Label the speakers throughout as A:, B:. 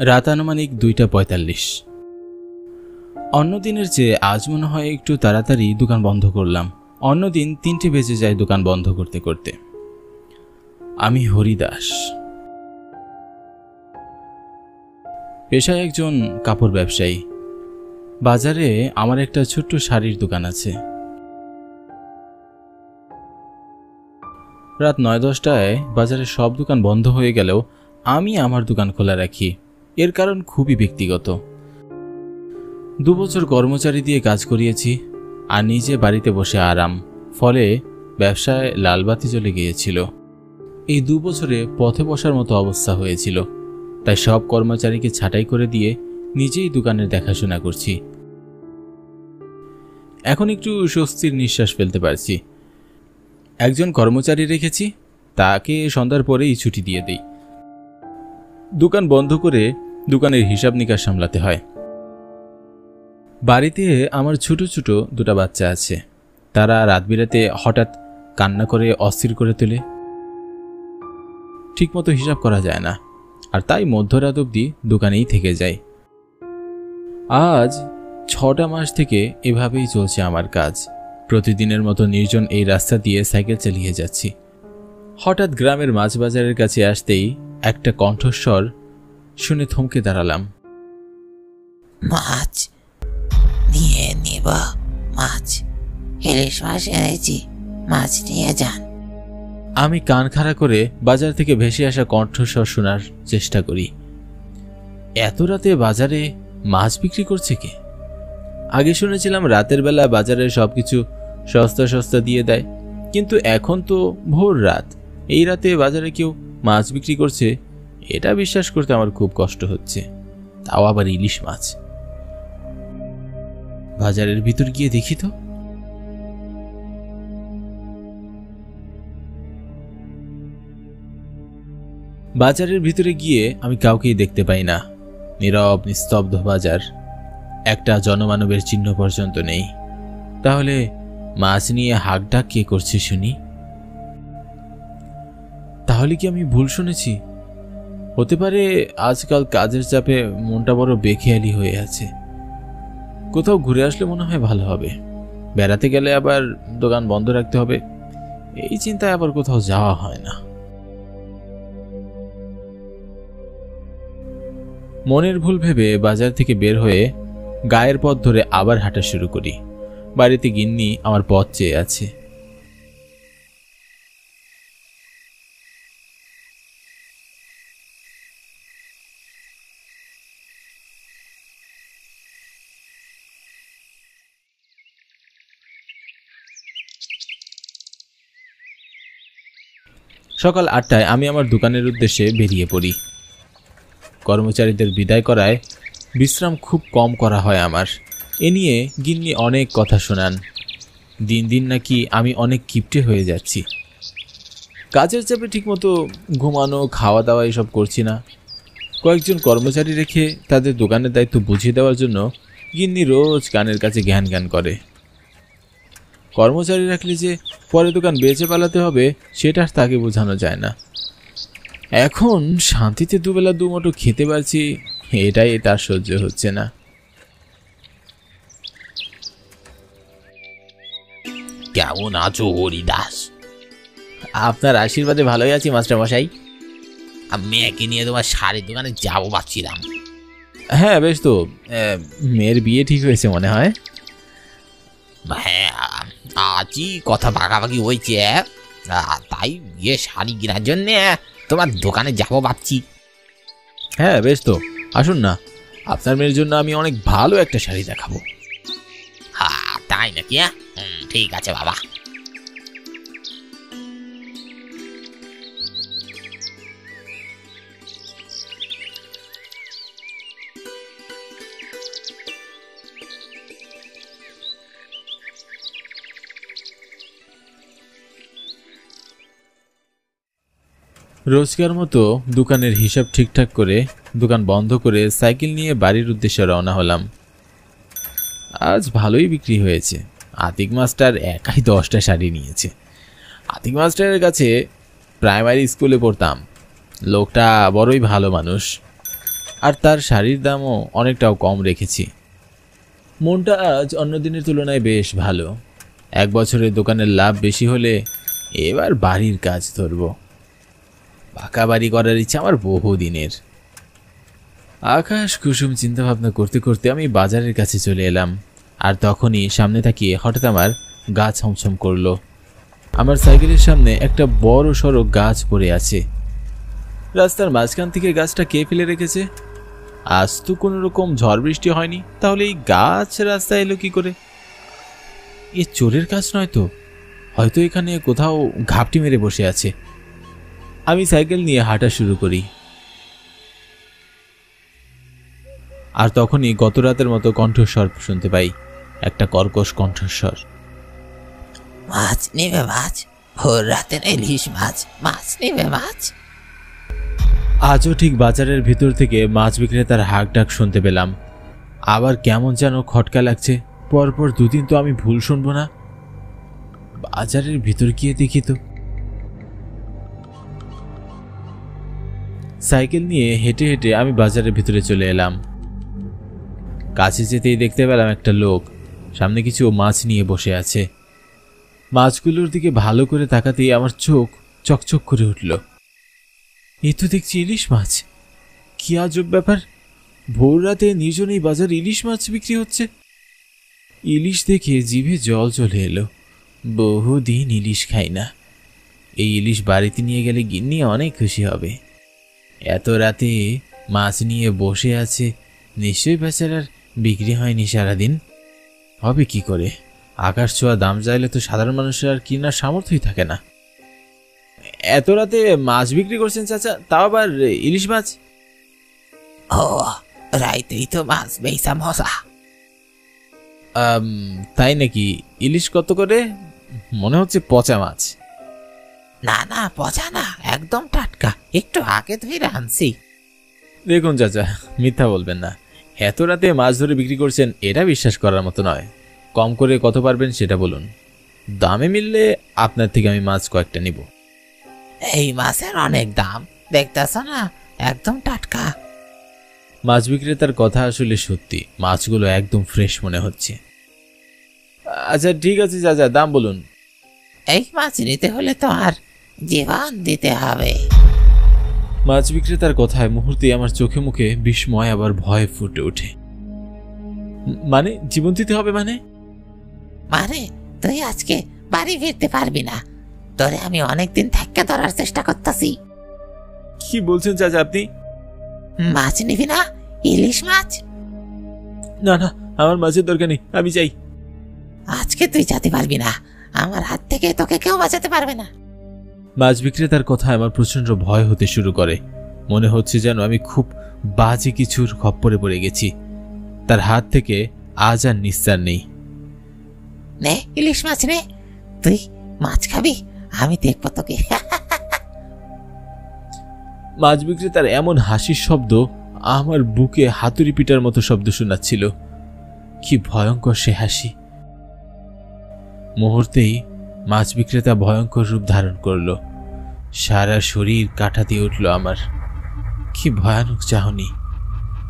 A: রাত আনুমানিক 2:45। অন্যদিনের চেয়ে আজ মনে হয় একটু তাড়াতাড়ি দোকান বন্ধ করলাম। অন্যদিন 3টে বেজে যায় দোকান বন্ধ করতে করতে। আমি হরিদাস, পেশায় একজন কাপড় ব্যবসায়ী। বাজারে আমার একটা ছোট্ট শাড়ির দোকান আছে। রাত 9-10টায় বাজারে সব দোকান বন্ধ হয়ে গেলেও আমি আমার দোকান খোলা রাখি। এর কারণ খুবই ব্যক্তিগত। 2 বছর কর্মচারী দিয়ে কাজ করিয়েছি আর নিজে বাড়িতে বসে আরাম, ফলে ব্যবসায় লালবাতি জ্বলে গিয়েছিল। এই 2 বছরে পথে বসার মতো অবস্থা হয়েছিল, তাই সব কর্মচারীকে ছাঁটাই করে দিয়ে নিজেই দোকানের দেখাশোনা করছি। এখন একটু স্বস্তির নিঃশ্বাস ফেলতে পারছি। একজন কর্মচারী রেখেছি, তাকে সন্ধ্যার পরেই ছুটি দিয়ে দেই। দোকান বন্ধ করে দোকানের হিসাব নিকাশ সামলাতে হয়। বাড়িতে আমার ছোট ছোট 2টা বাচ্চা আছে। তারা রাত বিরাতে হঠাৎ কান্না করে অস্থির করে তোলে। ঠিকমতো হিসাব করা যায় না, আর তাই মধ্যরাত অবধি দোকানেই থেকে যায়। আজ 6টা মাস থেকে এভাবেই চলছে আমার কাজ। প্রতিদিনের মতো নির্জন এই রাস্তা দিয়ে সাইকেল চালিয়ে যাচ্ছি। হঠাৎ গ্রামের মাছ বাজারের কাছে আসতেই একটা কণ্ঠস্বর শুনে থমকে দাঁড়ালাম।
B: মাছ নিয়ে নেব, মাছ, ইলিশ মাছ এনেছি, মাছ নিয়ে যান।
A: আমি কান খাড়া করে বাজার থেকে ভেসে আসা কণ্ঠস্বর শোনার চেষ্টা করি। এত রাতে বাজারে মাছ বিক্রি করছে কে? আগে শুনেছিলাম রাতের বেলা বাজারে সবকিছু সস্তা সস্তা দিয়ে দেয়, কিন্তু এখন তো ভোর রাত, এই রাতে বাজারে কেউ মাছ বিক্রি করছে, এটা বিশ্বাস করতে আমার খুব কষ্ট হচ্ছে। তাও আবার ইলিশ মাছ। বাজারের ভিতর গিয়ে দেখি তো। বাজারের ভিতরে গিয়ে আমি কাউকেই দেখতে পাই না। নীরব নিস্তব্ধ বাজার, একটা জনমানবের চিহ্ন পর্যন্ত নেই। তাহলে মাছ নিয়ে হাঁকডাক কে করছে শুনি? তাহলে কি আমি ভুল শুনেছি? হতে পারে আজকাল কাজের চাপে মনটা বড় বেখেয়ালি হয়ে আছে। কোথাও ঘুরে আসলে মনে হয় ভালো হবে। বেড়াতে গেলে আবার দোকান বন্ধ রাখতে হবে, এই চিন্তায় আবার কোথাও যাওয়া হয় না। মনের ভুল ভেবে বাজার থেকে বের হয়ে গায়ের পথ ধরে আবার হাঁটা শুরু করি। বাড়িতে গিন্নি আমার পথ চেয়ে আছে। সকাল 8টায় আমি আমার দোকানের উদ্দেশ্যে বেরিয়ে পড়ি। কর্মচারীদের বিদায় করায় বিশ্রাম খুব কম করা হয় আমার। এ নিয়ে গিন্নি অনেক কথা শোনান। দিন দিন নাকি আমি অনেক কিপটে হয়ে যাচ্ছি। কাজের চাপে ঠিকমতো ঘুমানো, খাওয়া দাওয়া এসব করছি না। কয়েকজন কর্মচারী রেখে তাদের দোকানের দায়িত্ব বুঝিয়ে দেওয়ার জন্য গিন্নি রোজ কানের কাছে জ্ঞান জ্ঞান করে। কর্মচারী রাখলে যে পরে দোকান বেচে পালাতে হবে, সেটা আর তাকে বোঝানো যায় না। এখন শান্তিতে দুবেলা দুমুঠো খেতে পারছি, এটাই তার সহ্য হচ্ছে না।
B: কেমন আছো হরিদাস?
A: আপনার আশীর্বাদে ভালোই আছি মাস্টার মশাই।
B: মেয়েকে নিয়ে তোমার শাড়ির দোকানে যাবো ভাবছিলাম।
A: হ্যাঁ বেশ তো, মেয়ের বিয়ে ঠিক হয়েছে মনে হয়।
B: হ্যাঁ, আজই কথা পাকাপাকি হয়েছে, তাই বিয়ে শাড়ি কেনার জন্যে তোমার দোকানে যাবো ভাবছি।
A: হ্যাঁ বেশ তো, আসুন না, আপনার মেয়ের জন্য আমি অনেক ভালো একটা শাড়ি দেখাবো।
B: হ্যাঁ তাই নাকি? ঠিক আছে বাবা।
A: রোজকার মতো দোকানের হিসাব ঠিকঠাক করে দোকান বন্ধ করে সাইকেল নিয়ে বাড়ির উদ্দেশ্যে রওনা হলাম। আজ ভালোই বিক্রি হয়েছে। আতিক মাস্টার একাই 10টা শাড়ি নিয়েছে। আতিক মাস্টারের কাছে প্রাইমারি স্কুলে পড়তাম। লোকটা বড়ই ভালো মানুষ। আর তার শাড়ির দামও অনেকটাও কম রেখেছি। মনটা আজ অন্য দিনের তুলনায় বেশ ভালো। 1 বছরের দোকানের লাভ বেশি হলে এবার বাড়ির কাজ ধরব। পাকা বাড়ি করার ইচ্ছা আমার বহুদিনের। আকাশ কুসুম চিন্তাভাবনা করতে করতে আমি বাজারের কাছে চলে এলাম। আর তখনই সামনে তাকিয়ে হঠাৎ আমার গা ছমছম করলো। আমার সাইকেলের সামনে একটা বড় সড়ো গাছ পড়ে আছে। রাস্তার মাঝখান থেকে গাছটা কে ফেলে রেখেছে? আজ তো কোনো রকম ঝড় বৃষ্টি হয়নি, তাহলে এই গাছ রাস্তায় এলো কি করে? এ চোরের কাজ নয় তো? হয়তো এখানে কোথাও ঘাপটি মেরে বসে আছে। আমি সাইকেল নিয়ে হাঁটা শুরু করি। আর তখনই গত রাতের মতো কণ্ঠস্বর শুনতে পাই, একটা কর্কশ কণ্ঠস্বর।
B: মাছ নেবে মাছ, ভোর রাতের ইলিশ মাছ, মাছ নেবে মাছ।
A: আজও ঠিক বাজারের ভিতর থেকে মাছ বিক্রেতার হাঁক ডাক শুনতে পেলাম। আবার কেমন যেন খটকা লাগছে। পরপর 2 দিন তো আমি ভুল শুনবো না। বাজারের ভিতর গিয়ে দেখি তো। সাইকেল নিয়ে হেঁটে হেঁটে আমি বাজারের ভিতরে চলে এলাম। কাছে যেতেই দেখতে পেলাম একটা লোক সামনে কিছু মাছ নিয়ে বসে আছে। মাছগুলোর দিকে ভালো করে তাকাতেই আমার চোখ চকচক করে উঠল। এ তো দেখছি ইলিশ মাছ। কি আজব ব্যাপার! ভোর রাতে নির্জনেই বাজার ইলিশ মাছ বিক্রি হচ্ছে। ইলিশ দেখে জিভে জল চলে এলো। বহুদিন ইলিশ খাই না। এই ইলিশ বাড়িতে নিয়ে গেলে গিন্নি অনেক খুশি হবে। এত রাতে মাছ নিয়ে বসে আছে, নিশ্চয়ই বেচারার বিক্রি হয়নি সারাদিন। হবে কি করে? আকাশ ছোঁয়া দাম চাইলে তো সাধারণ মানুষের আর কেনার সামর্থ্যই থাকে না। এত রাতে মাছ বিক্রি করছেন চাচা, তাও আবার ইলিশ মাছ?
B: ও, রাইতেই তো মাছ বেচা মজা।
A: তাই নাকি? ইলিশ কত করে? মনে হচ্ছে পচা মাছ।
B: না না, পচা না, একদম টাটকা, একটু আগে ধরে আনছি।
A: দেখুন চাচা, মিথ্যা বলবেন না। এত রাতে মাছ ধরে বিক্রি করছেন, এটা বিশ্বাস করার মতো নয়। কম করে কত পারবেন সেটা বলুন। দামে মিললে আপনার থেকে আমি মাছ কয়েকটা নিব।
B: এই মাছের অনেক দাম, দেখতেছ না, একদম টাটকা।
A: মাছ বিক্রেতার কথা আসলে সত্যি। মাছগুলো একদম ফ্রেশ মনে হচ্ছে। আচ্ছা ঠিক আছে চাচা, দাম বলুন।
B: এই মাছ নিতে হলে তো আর জীবন দিতে হবে।
A: মাছ বিক্রেতার কথায় মুহূর্তে আমার চোখে মুখে বিস্ময় আবার ভয় ফুটে ওঠে। মানে জীবন দিতে হবে মানে?
B: মানে তুই আজকে বাড়ি ফিরতে পারবি না। তোরে আমি অনেকদিন থেকে ধরার চেষ্টা করতেছি।
A: কি বলছেন চাচা আপনি?
B: মাছ নিবি না? ইলিশ মাছ?
A: না না, আমার মাছের দরকার নেই, আমি চাই।
B: আজকে তুই যেতে পারবি না। আমার হাত থেকে তোকে কেউ বাঁচাতে পারবে না।
A: মাছ বিক্রেতার কথায় আমার প্রচন্ড ভয় হতে শুরু করে। মনে হচ্ছে যেন আমি খুব বাজে কিছুর খপ্পরে পড়ে গেছি। তার হাত থেকে আজ আর নিস্তার নেই।
B: নে ইলিশ মাছ নে, তুই মাছ খাবি, আমি দেখবো তোকে।
A: মাছ বিক্রেতার এমন হাসির শব্দ আমার বুকে হাতুড়ি পিটার মতো শব্দ শোনাচ্ছিল। কি ভয়ঙ্কর সে হাসি! মুহূর্তেই মাছ বিক্রেতা ভয়ঙ্কর রূপ ধারণ করল। সারা শরীর কাঁটা দিয়ে উঠল আমার। কি ভয়ানক চাহনি!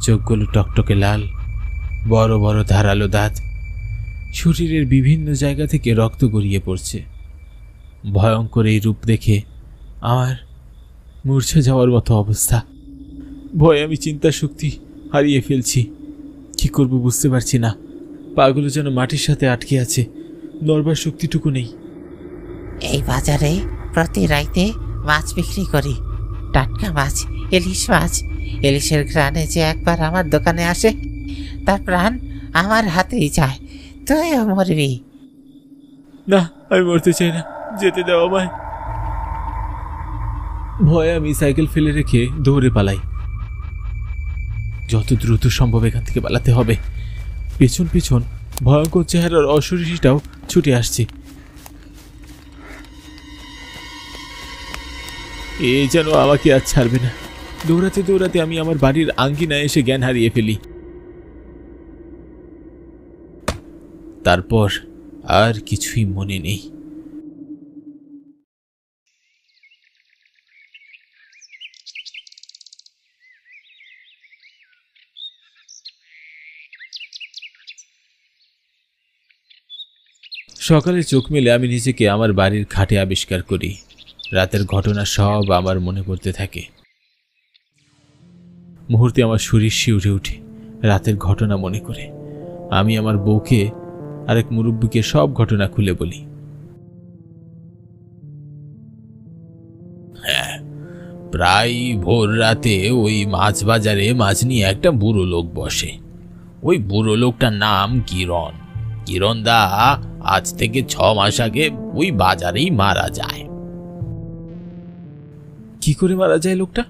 A: চোখগুলো টকটকে লাল, বড় বড় ধারালো দাঁত। শরীরের বিভিন্ন জায়গা থেকে রক্ত গড়িয়ে পড়ছে। ভয়ঙ্কর এই রূপ দেখে আমার মূর্ছা যাওয়ার মতো অবস্থা। ভয়ে আমি চিন্তা শক্তি হারিয়ে ফেলছি। কি করব বুঝতে পারছি না। পাগুলো যেন মাটির সাথে আটকে আছে, নড়বার শক্তিটুকু নেই।
B: এই বাজারে প্রতি রাইতে মাছ বিক্রি করি, টাটকা মাছ, ইলিশ মাছ। ইলিশের ঘ্রাণে যে একবার আমার দোকানে আসে, তার প্রাণ আমার হাতেই যায়। তুইও মরবি
A: না, আমি মরতে চাই না, যেতে দাও আমায়। ভয়ে আমি সাইকেল ফেলে রেখে দৌড়ে পালাই। যত দ্রুত সম্ভব এখান থেকে পালাতে হবে। পেছন পেছন ভয়ঙ্কর চেহারার অশরীরীটাও ছুটে আসছে। এ যেন আমাকে আর ছাড়বে না। দৌড়াতে দৌড়াতে আমি আমার বাড়ির আঙ্গিনায় এসে জ্ঞান হারিয়ে ফেলি। তারপর আর কিছুই মনে নেই। সকালে চোখ মেলে আমি নিজেকে আমার বাড়ির খাটে আবিষ্কার করি। রাতের ঘটনা সব আমার মনে পড়তে থাকে। মুহূর্তে আমার শরীর শিউরে উঠে রাতের ঘটনা মনে করে। আমি আমার বউকে আরেক মুরব্বীকে সব ঘটনা খুলে বলি। হ্যাঁ, প্রায় ভোর রাতে ওই মাছ বাজারে মাছ নিয়ে একটা বুড়ো লোক বসে। ওই বুড়ো লোকটার নাম কিরণ। কিরণ দা আজ থেকে 6 মাস আগে ওই বাজারেই মারা যায়। কি করে মারা যায় লোকটা?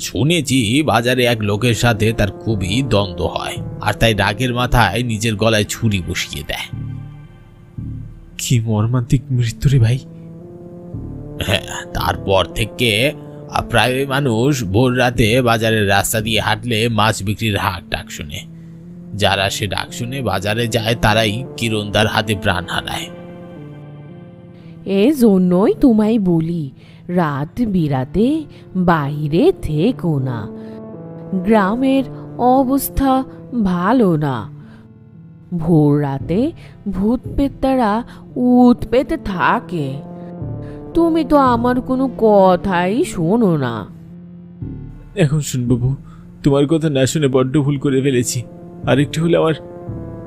A: শুনেছি বাজারে এক লোকের সাথে তার খুবই দ্বন্দ্ব হয়, আর তাই রাগের মাথায় নিজের গলায় ছুরি বসিয়ে দেয়। কি মর্মান্তিক মৃত্যু রে ভাই। হ্যাঁ, তারপর থেকে প্রায় মানুষ ভোর রাতে বাজারের রাস্তা দিয়ে হাঁটলে মাছ বিক্রির হাঁক ডাক শুনে। যারা সে ডাক শুনে বাজারে যায় তারাই কিরণদার হাতে প্রাণ হারায়।
C: এই জন্যই তোমায় বলি, রাত বিরাতে বাইরে থেকো না। গ্রামের অবস্থা ভালো না। ভোর রাতে ভূত পেত্তারা উৎপেতে থাকে। তুমি তো আমার কোনো কথাই শোনো না।
A: এখন শুনবো বউ, তোমার কথা না শুনে বড্ড ভুল করে ফেলেছি। আরেকটু হলে আমার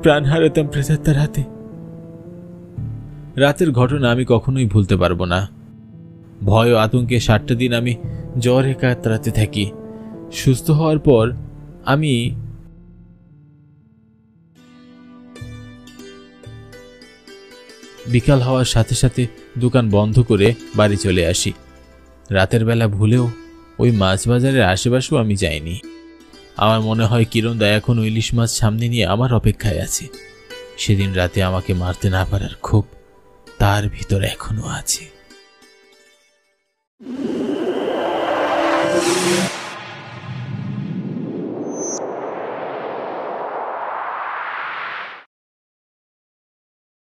A: প্রাণ হারাতাম প্রেতাত্মার হাতে। রাতের ঘটনা আমি কখনোই ভুলতে পারবো না। ভয় ও আতঙ্কে 7টা দিন আমি জ্বরে কাতরাতে থাকি। সুস্থ হওয়ার পর আমি বিকাল হওয়ার সাথে সাথে দোকান বন্ধ করে বাড়ি চলে আসি। রাতের বেলা ভুলেও ওই মাছ বাজারের আশেপাশেও আমি যাইনি। আমার মনে হয় কিরণদা এখন ইলিশ মাছ সামনে নিয়ে আমার অপেক্ষায় আছে। সেদিন রাতে আমাকে মারতে না পারার ক্ষোভ তার ভিতরে এখনো আছে।